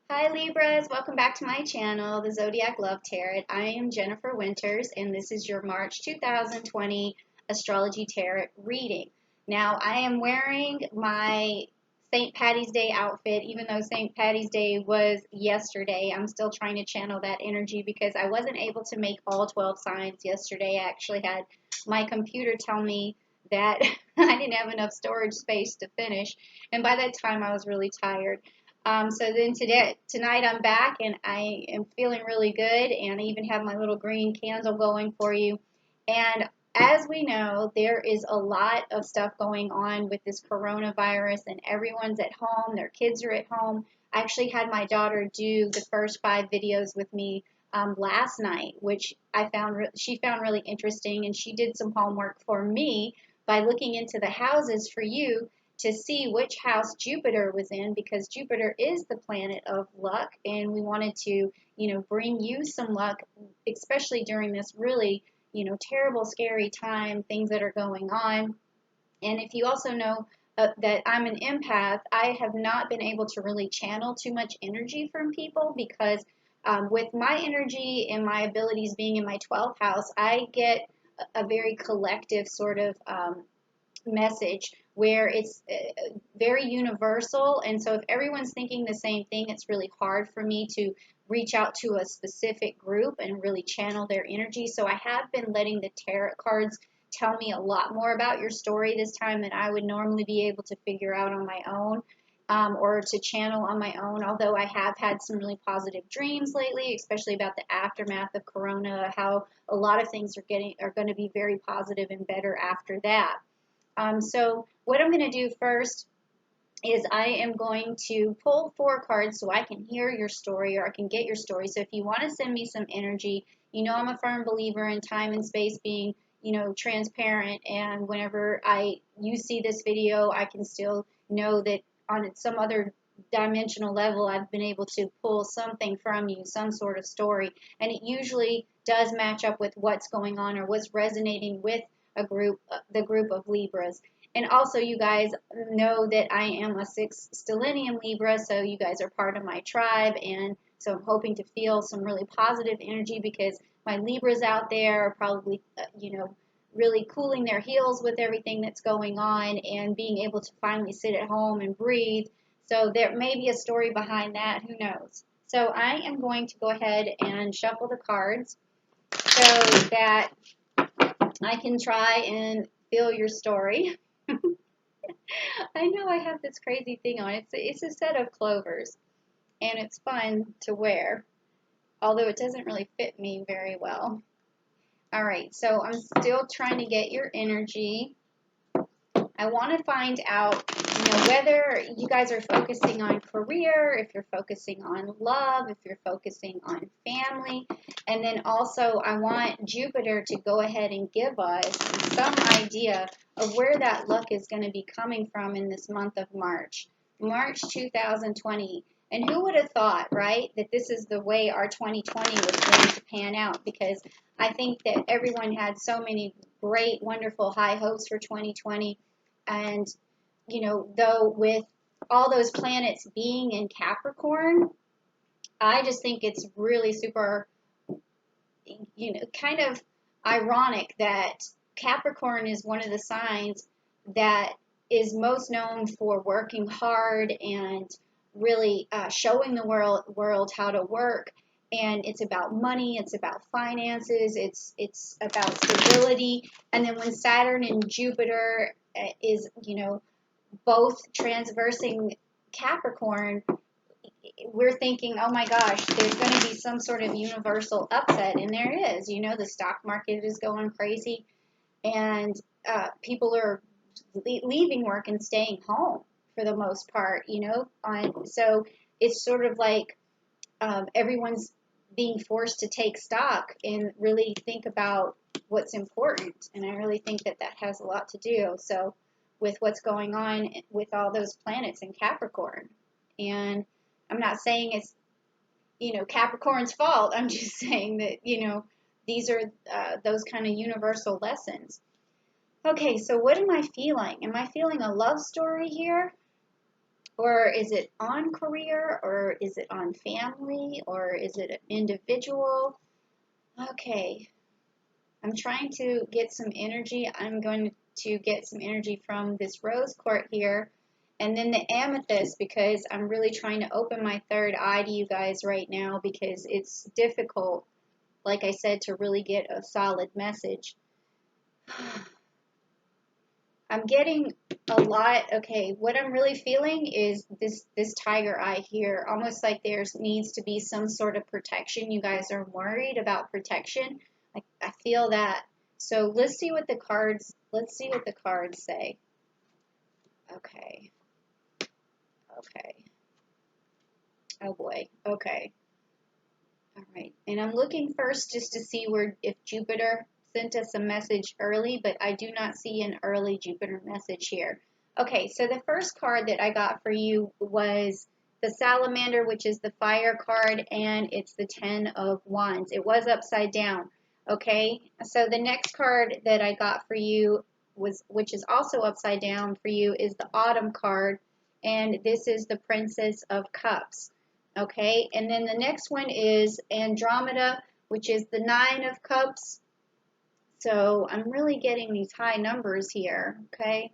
Hi Libras, welcome back to my channel, the Zodiac Love Tarot. I am Jennifer Winters and this is your March 2020 Astrology Tarot reading. Now I am wearing my St. Patty's Day outfit, even though St. Patty's Day was yesterday. I'm still trying to channel that energy because I wasn't able to make all 12 signs yesterday. I actually had my computer tell me that I didn't have enough storage space to finish, and by that time I was really tired. So then tonight I'm back and I am feeling really good, and I even have my little green candle going for you. And as we know, there is a lot of stuff going on with this coronavirus, and everyone's at home, their kids are at home. I actually had my daughter do the first 5 videos with me last night, which she found really interesting, and she did some homework for me by looking into the houses for you to see which house Jupiter was in, because Jupiter is the planet of luck, and we wanted to, bring you some luck, especially during this really, terrible, scary time, things that are going on. And if you also know that I'm an empath, I have not been able to really channel too much energy from people because with my energy and my abilities being in my 12th house, I get a very collective sort of message where it's very universal. And so if everyone's thinking the same thing, it's really hard for me to reach out to a specific group and really channel their energy. So I have been letting the tarot cards tell me a lot more about your story this time than I would normally be able to figure out on my own. Or to channel on my own, although I have had some really positive dreams lately, especially about the aftermath of Corona, how a lot of things are going to be very positive and better after that. So what I'm going to do first is I am going to pull 4 cards so I can hear your story, or I can get your story. So if you want to send me some energy, I'm a firm believer in time and space being, transparent. And whenever you see this video, I can still know that on some other dimensional level, I've been able to pull something from you, some sort of story. And it usually does match up with what's going on or what's resonating with the group of Libras. And also, you guys know that I am a 6th stellium Libra, so you guys are part of my tribe. And so I'm hoping to feel some really positive energy because my Libras out there are probably, really cooling their heels with everything that's going on and being able to finally sit at home and breathe. So there may be a story behind that, who knows. So I am going to go ahead and shuffle the cards so that I can try and feel your story. I know I have this crazy thing on. It's a set of clovers, and it's fun to wear, although it doesn't really fit me very well. All right, so I'm still trying to get your energy. I want to find out, whether you guys are focusing on career, if you're focusing on love, if you're focusing on family. And then also I want Jupiter to go ahead and give us some idea of where that luck is going to be coming from in this month of March 2020. And who would have thought, right, that this is the way our 2020 was going to pan out? Because I think that everyone had so many great, wonderful high hopes for 2020. And, though with all those planets being in Capricorn, I just think it's really super, kind of ironic that Capricorn is one of the signs that is most known for working hard and really showing the world how to work. And it's about money, it's about finances, it's about stability. And then when Saturn and Jupiter is, both transversing Capricorn, we're thinking, oh my gosh, there's going to be some sort of universal upset. And there is, the stock market is going crazy, and people are leaving work and staying home for the most part, so it's sort of like everyone's being forced to take stock and really think about what's important. And I really think that that has a lot to do with what's going on with all those planets in Capricorn. And I'm not saying it's, Capricorn's fault. I'm just saying that, these are those kind of universal lessons. Okay, so what am I feeling? Am I feeling a love story here? Or is it on career, or is it on family, or is it an individual? Okay, I'm trying to get some energy. I'm going to get some energy from this rose quartz here, and then the amethyst, because I'm really trying to open my third eye to you guys right now, because it's difficult, like I said, to really get a solid message. I'm getting a lot. Okay, what I'm really feeling is this tiger eye here, almost like there needs to be some sort of protection. You guys are worried about protection. I feel that. So let's see what the cards say. Okay. Okay. Oh boy. Okay. All right. And I'm looking first just to see where if Jupiter sent us a message early, but I do not see an early Jupiter message here. Okay, so the first card that I got for you was the Salamander, which is the fire card, and it's the Ten of Wands. It was upside down. Okay, so the next card that I got for you was, which is also upside down for you, is the Autumn card, and this is the Princess of Cups. Okay, and then the next one is Andromeda, which is the Nine of Cups. So I'm really getting these high numbers here, okay?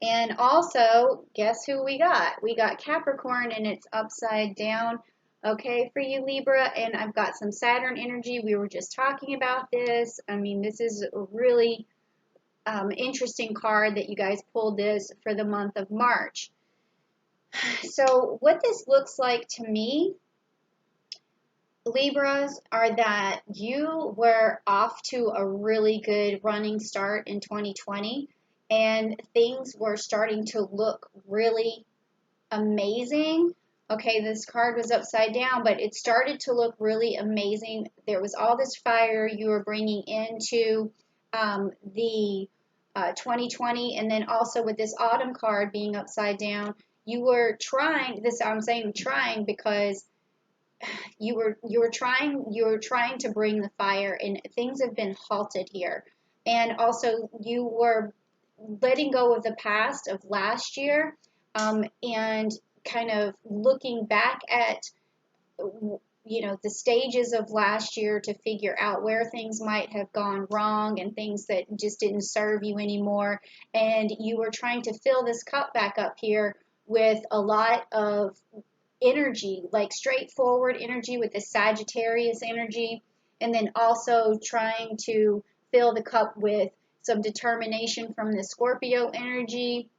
And also, guess who we got? We got Capricorn, and it's upside down, okay, for you, Libra. And I've got some Saturn energy. We were just talking about this. I mean, this is a really interesting card that you guys pulled this for the month of March. So what this looks like to me, Libras, are that you were off to a really good running start in 2020, and things were starting to look really amazing. Okay, this card was upside down, but it started to look really amazing. There was all this fire you were bringing into the 2020, and then also with this autumn card being upside down, you were trying this. I'm saying trying because you were trying to bring the fire, and things have been halted here. And also you were letting go of the past of last year, and kind of looking back at the stages of last year to figure out where things might have gone wrong and things that just didn't serve you anymore. And you were trying to fill this cup back up here with a lot of energy, like straightforward energy with the Sagittarius energy, and then also trying to fill the cup with some determination from the Scorpio energy,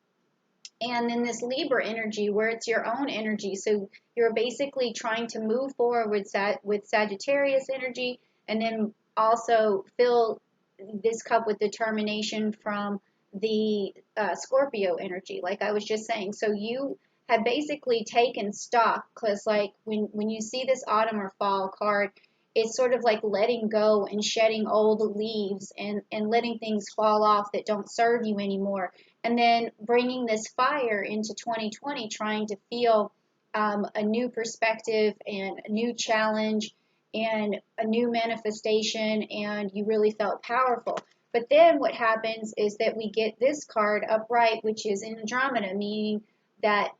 and then this Libra energy where it's your own energy. So you're basically trying to move forward with Sagittarius energy, and then also fill this cup with determination from the Scorpio energy, like I was just saying. So you have basically taken stock, because like when you see this autumn or fall card, it's sort of like letting go and shedding old leaves, and letting things fall off that don't serve you anymore, and then bringing this fire into 2020, trying to feel a new perspective and a new challenge and a new manifestation, and you really felt powerful. But then what happens is that we get this card upright, which is Andromeda, meaning that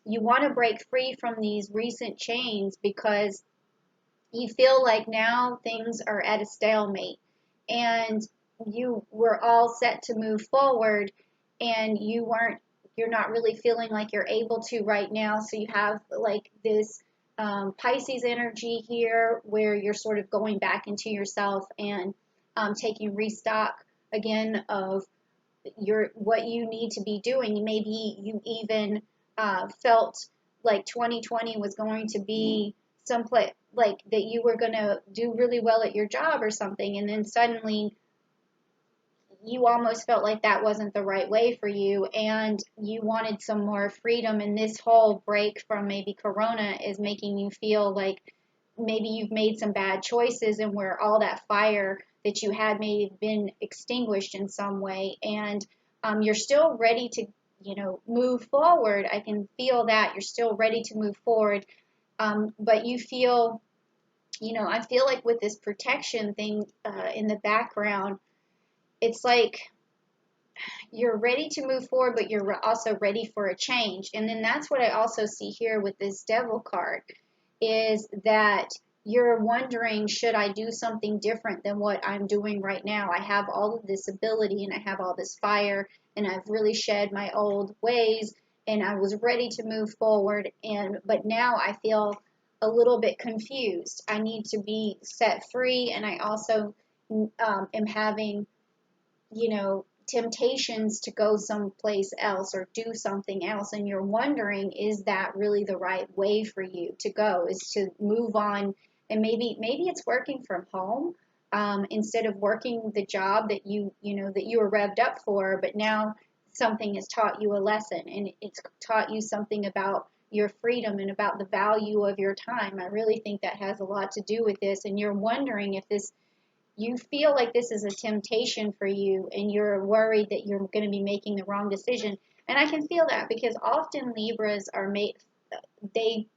you want to break free from these recent chains, because you feel like now things are at a stalemate, and you were all set to move forward, and you're not really feeling like you're able to right now. So you have like this Pisces energy here, where you're sort of going back into yourself and taking restock again of what you need to be doing. Maybe you even felt like 2020 was going to be someplace like that you were going to do really well at your job or something, and then suddenly you almost felt like that wasn't the right way for you, and you wanted some more freedom. And this whole break from maybe Corona is making you feel like maybe you've made some bad choices, and where all that fire that you had may have been extinguished in some way, and you're still ready to move forward. I can feel that you're still ready to move forward, but you feel, I feel like with this protection thing in the background, it's like you're ready to move forward, but you're also ready for a change. And then that's what I also see here with this Devil card, is that you're wondering, should I do something different than what I'm doing right now? I have all of this ability and I have all this fire, and I've really shed my old ways, and I was ready to move forward, but now I feel a little bit confused. I need to be set free, and I also am having, temptations to go someplace else or do something else, and you're wondering, is that really the right way for you to go, is to move on, and maybe it's working from home, instead of working the job that that you were revved up for, but now something has taught you a lesson, and it's taught you something about your freedom and about the value of your time. I really think that has a lot to do with this, and you're wondering if this you feel like this is a temptation for you, and you're worried that you're going to be making the wrong decision. And I can feel that, because often Libras are made, they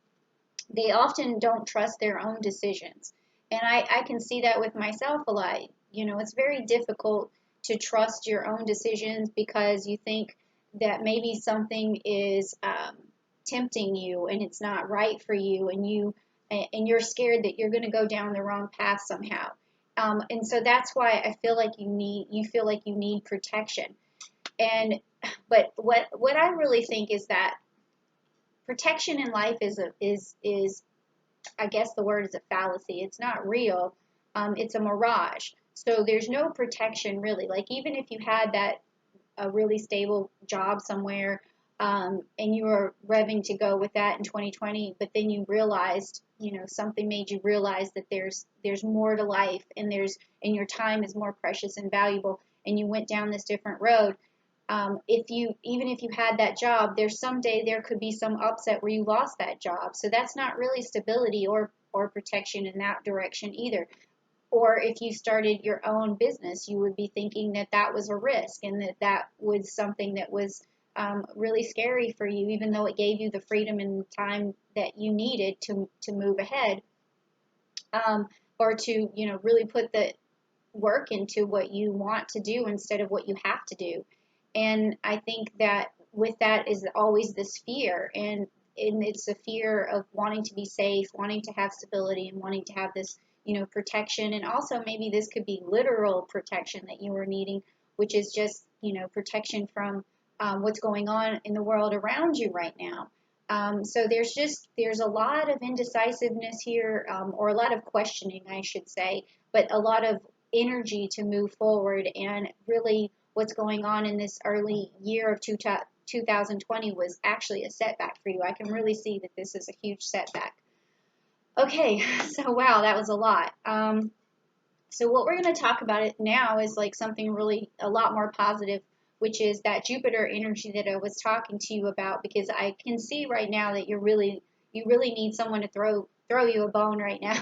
they often don't trust their own decisions. And I can see that with myself a lot. It's very difficult to trust your own decisions, because you think that maybe something is tempting you and it's not right for you, and you're scared that you're going to go down the wrong path somehow. And so that's why I feel like you feel like you need protection. And but what I really think is that protection in life is I guess the word is a fallacy. It's not real. It's a mirage. So there's no protection really. Like, even if you had that a really stable job somewhere, and you were revving to go with that in 2020, but then you realized, something made you realize that there's more to life, and your time is more precious and valuable, and you went down this different road. Even if you had that job, there's someday there could be some upset where you lost that job. So that's not really stability or protection in that direction either. Or if you started your own business, you would be thinking that that was a risk, and that was something that was really scary for you, even though it gave you the freedom and time that you needed to move ahead, or to really put the work into what you want to do instead of what you have to do. And I think that with that is always this fear, and it's a fear of wanting to be safe, wanting to have stability, and wanting to have this, protection. And also maybe this could be literal protection that you were needing, which is just, protection from what's going on in the world around you right now. So there's a lot of indecisiveness here, or a lot of questioning, I should say, but a lot of energy to move forward. And really what's going on in this early year of 2020 was actually a setback for you. I can really see that this is a huge setback. Okay, so wow, that was a lot. So what we're going to talk about it now is like something really a lot more positive, which is that Jupiter energy that I was talking to you about, because I can see right now that you really need someone to throw you a bone right now,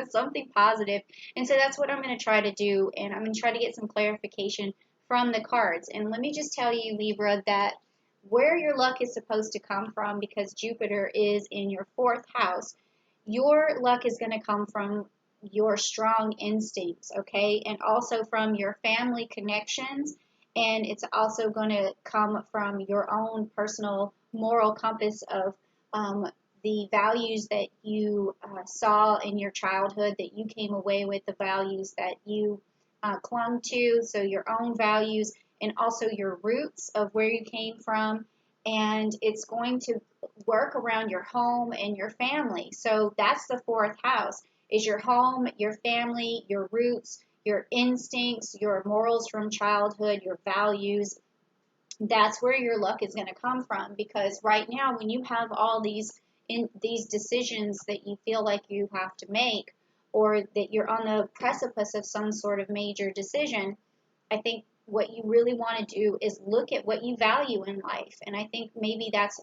something positive. And so that's what I'm going to try to do, and I'm going to try to get some clarification from the cards. And let me just tell you, Libra, that where your luck is supposed to come from, because Jupiter is in your fourth house, your luck is going to come from your strong instincts, okay? And also from your family connections. And it's also going to come from your own personal moral compass of the values that you saw in your childhood, that you came away with, the values that you clung to. So your own values, and also your roots of where you came from. And it's going to work around your home and your family. So that's the fourth house, is your home, your family, your roots, your instincts, your morals from childhood, your values. That's where your luck is going to come from, because right now when you have all these decisions that you feel like you have to make, or that you're on the precipice of some sort of major decision, I think what you really want to do is look at what you value in life. And I think maybe that's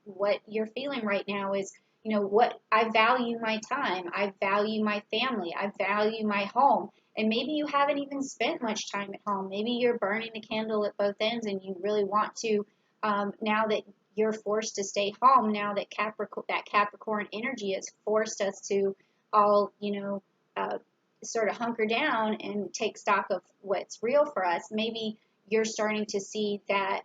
what you're feeling right now is, what I value my time, I value my family, I value my home. And maybe you haven't even spent much time at home. Maybe you're burning the candle at both ends, and you really want to, now that you're forced to stay home, now that Capricorn energy has forced us to all, sort of hunker down and take stock of what's real for us. Maybe you're starting to see that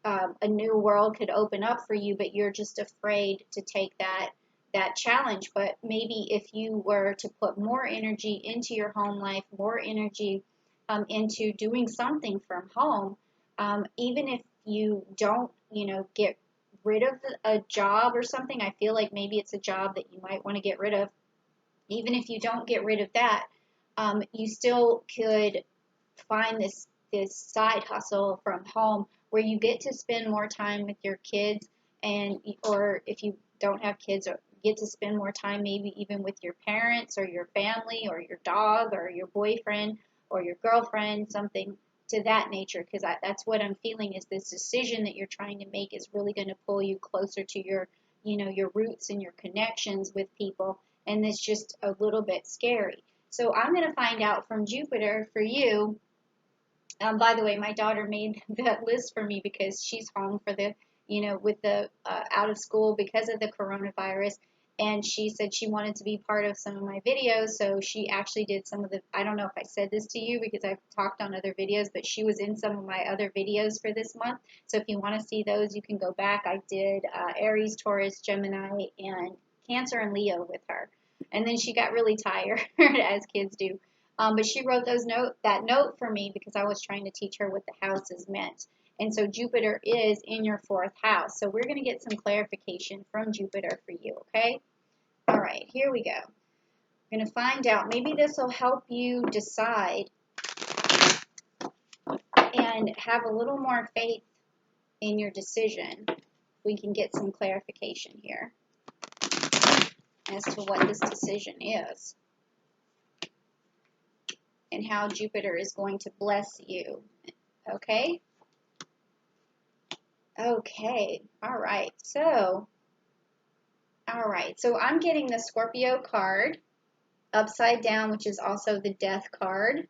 a new world could open up for you, but you're just afraid to take that challenge. But maybe if you were to put more energy into your home life, more energy into doing something from home, even if you don't, get rid of a job or something. I feel like maybe it's a job that you might want to get rid of. Even if you don't get rid of that, you still could find this side hustle from home where you get to spend more time with your kids, and or if you don't have kids, or get to spend more time maybe even with your parents or your family or your dog or your boyfriend or your girlfriend, something to that nature, because that's what I'm feeling is this decision that you're trying to make is really going to pull you closer to your roots and your connections with people, and it's just a little bit scary. So I'm going to find out from Jupiter for you. By the way, my daughter made that list for me because she's home for with the out of school because of the coronavirus. And she said she wanted to be part of some of my videos. So she actually did some of I don't know if I said this to you because I've talked on other videos, but she was in some of my other videos for this month. So if you want to see those, you can go back. I did Aries, Taurus, Gemini, and Cancer and Leo with her. And then she got really tired, as kids do. But she wrote that note for me because I was trying to teach her what the houses meant. And so Jupiter is in your fourth house. So we're going to get some clarification from Jupiter for you, okay? All right, here we go. We're going to find out. Maybe this will help you decide and have a little more faith in your decision. We can get some clarification here as to what this decision is and how Jupiter is going to bless you, okay? Okay, all right, so I'm getting the Scorpio card upside down, which is also the death card.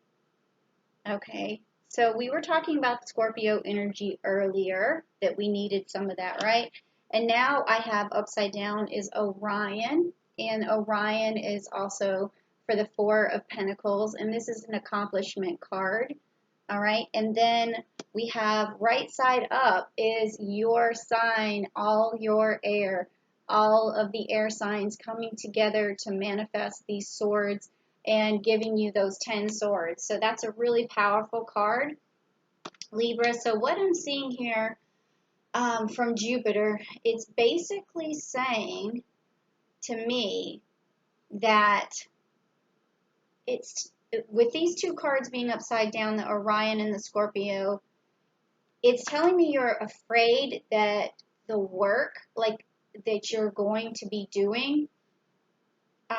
Okay, so we were talking about Scorpio energy earlier, that we needed some of that, right? And now I have upside down is Orion, and Orion is also for the Four of Pentacles, and this is an accomplishment card. All right, and then we have right side up is your sign, all your air, all of the air signs coming together to manifest these swords and giving you those 10 swords. So that's a really powerful card, Libra. So what I'm seeing here from Jupiter, it's basically saying to me that it's with these two cards being upside down, the Orion and the Scorpio, it's telling me you're afraid that the work that you're going to be doing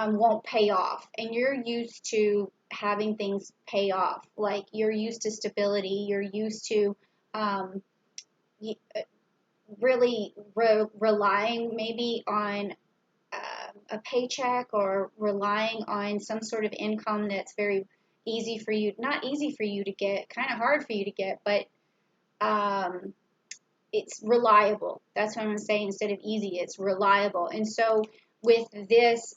won't pay off. And you're used to having things pay off. Like you're used to stability. You're used to really relying maybe on a paycheck or relying on some sort of income that's very easy for you, not easy for you to get, kind of hard for you to get, but it's reliable. That's what I'm saying. Instead of easy, it's reliable. And so with this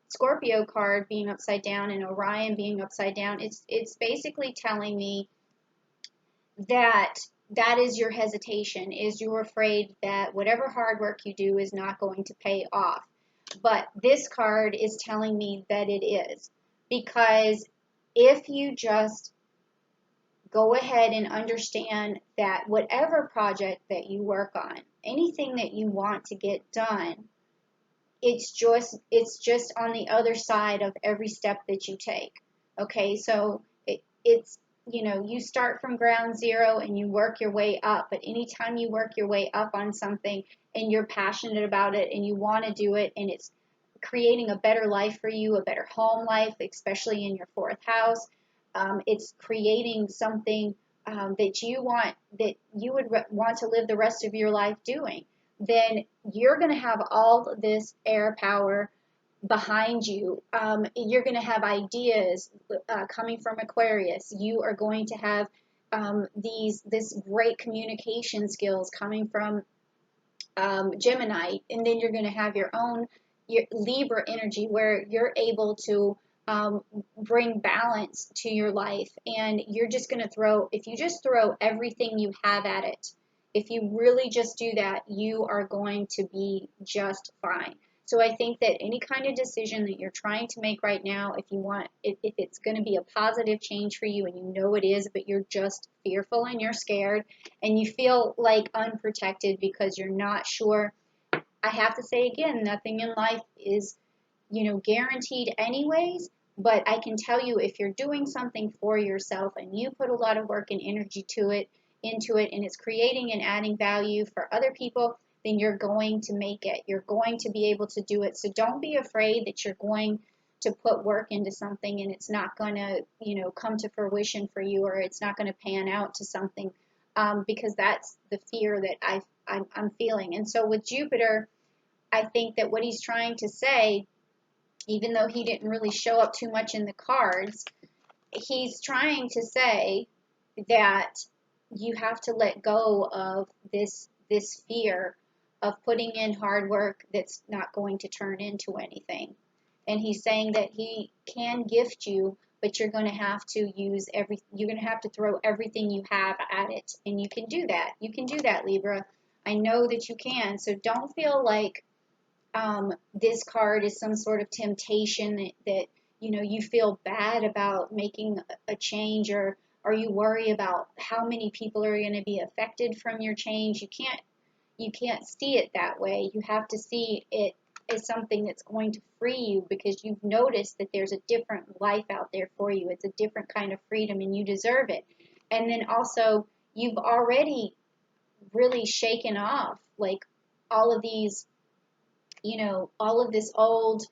Scorpio card being upside down and Orion being upside down, it's basically telling me that is your hesitation, is you're afraid that whatever hard work you do is not going to pay off. But this card is telling me that it is, because if you just go ahead and understand that whatever project that you work on, anything that you want to get done, it's just on the other side of every step that you take. Okay, so it's you start from ground zero and you work your way up, but anytime you work your way up on something and you're passionate about it and you want to do it and it's creating a better life for you, a better home life, especially in your fourth house, it's creating something that you would want to live the rest of your life doing, then you're going to have all this air power behind you. You're going to have ideas coming from Aquarius. You are going to have this great communication skills coming from Gemini, and then you're going to have your Libra energy where you're able to um, bring balance to your life. And you're just going to throw, if you just throw everything you have at it, if you really just do that, you are going to be just fine. So I think that any kind of decision that you're trying to make right now, if you want, if it's going to be a positive change for you and you know it is, but you're just fearful and you're scared and you feel like unprotected because you're not sure. I have to say again, nothing in life is, guaranteed anyways, but I can tell you if you're doing something for yourself and you put a lot of work and energy into it, and it's creating and adding value for other people, then you're going to make it. You're going to be able to do it. So don't be afraid that you're going to put work into something and it's not going to, come to fruition for you, or it's not going to pan out to something, because that's the fear that I'm feeling. And so with Jupiter, I think that what he's trying to say, even though he didn't really show up too much in the cards, he's trying to say that you have to let go of this fear of putting in hard work that's not going to turn into anything. And he's saying that he can gift you, but you're going to have to you're going to have to throw everything you have at it. And you can do that. You can do that, Libra. I know that you can. So don't feel like this card is some sort of temptation that you feel bad about making a change, or you worry about how many people are going to be affected from your change. You can't see it that way. You have to see it as something that's going to free you, because you've noticed that there's a different life out there for you. It's a different kind of freedom and you deserve it. And then also, you've already really shaken off like all of these, all of this old,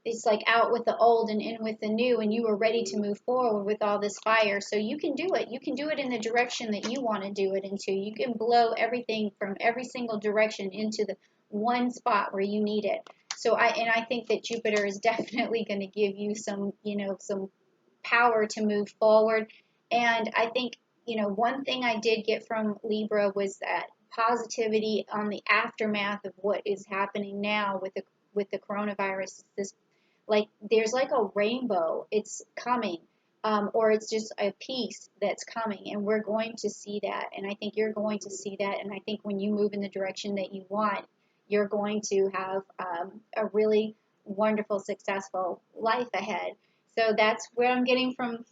it's like out with the old and in with the new, and you were ready to move forward with all this fire. So you can do it. You can do it in the direction that you want to do it into. You can blow everything from every single direction into the one spot where you need it. So I think that Jupiter is definitely going to give you some power to move forward. And I think, one thing I did get from Libra was that positivity on the aftermath of what is happening now with the coronavirus. This, like, there's like a rainbow. It's coming. Or it's just a piece that's coming, and we're going to see that. And I think you're going to see that. And I think when you move in the direction that you want, you're going to have a really wonderful, successful life ahead. So that's what I'm getting from,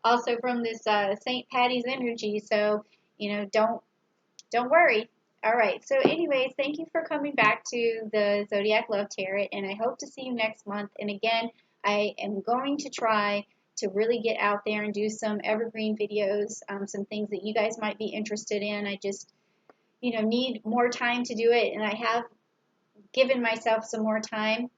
also from this St. Patty's energy. So, don't worry. All right. So, anyways, thank you for coming back to the Zodiac Love Tarot, and I hope to see you next month. And again, I am going to try to really get out there and do some evergreen videos, some things that you guys might be interested in. I just, need more time to do it, and I have given myself some more time.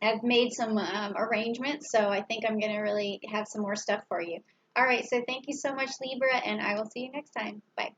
I've made some arrangements, so I think I'm going to really have some more stuff for you. All right. So, thank you so much, Libra, and I will see you next time. Bye.